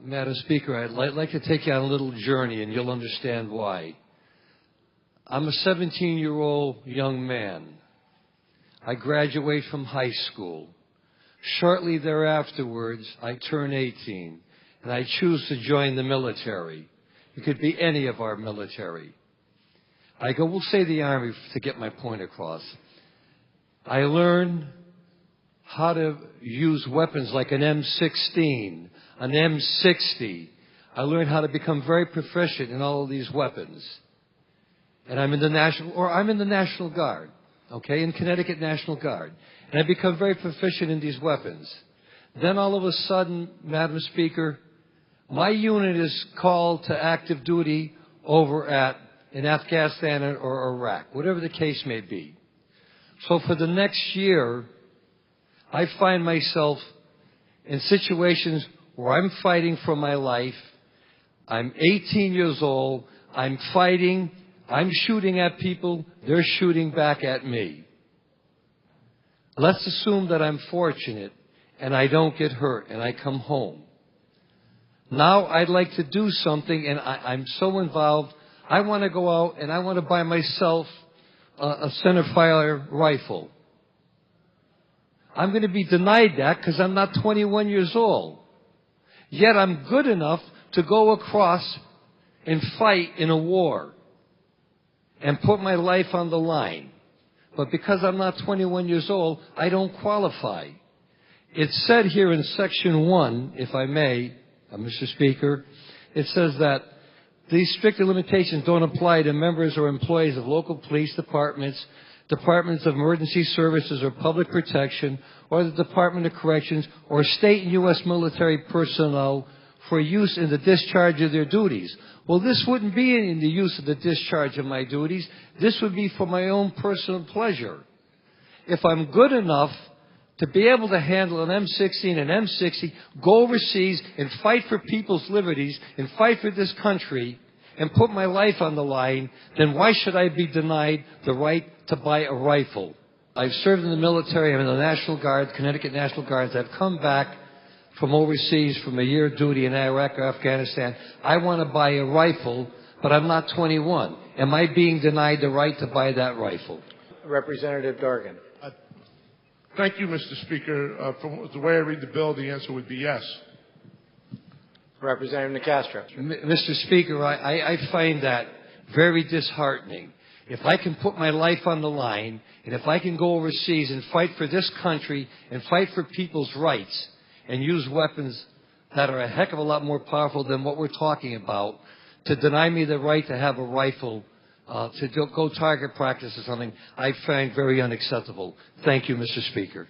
Madam Speaker, I'd like to take you on a little journey, and you'll understand why. I'm a 17-year-old young man. I graduate from high school. Shortly thereafterwards, I turn 18, and I choose to join the military. It could be any of our military. I go, we'll say the Army to get my point across. I learn how to use weapons like an M16, an M60. I learned how to become very proficient in all of these weapons. And I'm in the National Guard, okay, in Connecticut National Guard. And I become very proficient in these weapons. Then all of a sudden, Madam Speaker, my unit is called to active duty over in Afghanistan or Iraq, whatever the case may be. So for the next year, I find myself in situations where I'm fighting for my life. I'm 18 years old. I'm fighting. I'm shooting at people. They're shooting back at me. Let's assume that I'm fortunate and I don't get hurt and I come home. Now I'd like to do something, and I'm so involved. I want to go out and I want to buy myself a centerfire rifle. I'm going to be denied that because I'm not 21 years old. Yet I'm good enough to go across and fight in a war and put my life on the line. But because I'm not 21 years old, I don't qualify. It's said here in Section 1, if I may, Mr. Speaker, it says that these stricter limitations don't apply to members or employees of local police departments, departments of emergency services or public protection, or the Department of Corrections, or state and U.S. military personnel for use in the discharge of their duties. Well, this wouldn't be in the use of the discharge of my duties. This would be for my own personal pleasure. If I'm good enough to be able to handle an M16 and M60, go overseas and fight for people's liberties and fight for this country and put my life on the line, then why should I be denied the right to buy a rifle? I've served in the military. I'm in the National Guard, Connecticut National Guards. I've come back from overseas from a year of duty in Iraq or Afghanistan. I want to buy a rifle, but I'm not 21. Am I being denied the right to buy that rifle? Representative Dorgan. Thank you, Mr. Speaker. From the way I read the bill, the answer would be yes. Representative NIcastro. Mr. Speaker, I find that very disheartening. If I can put my life on the line, and if I can go overseas and fight for this country and fight for people's rights and use weapons that are a heck of a lot more powerful than what we're talking about, to deny me the right to have a rifle, to go target practice or something, I find very unacceptable. Thank you, Mr. Speaker.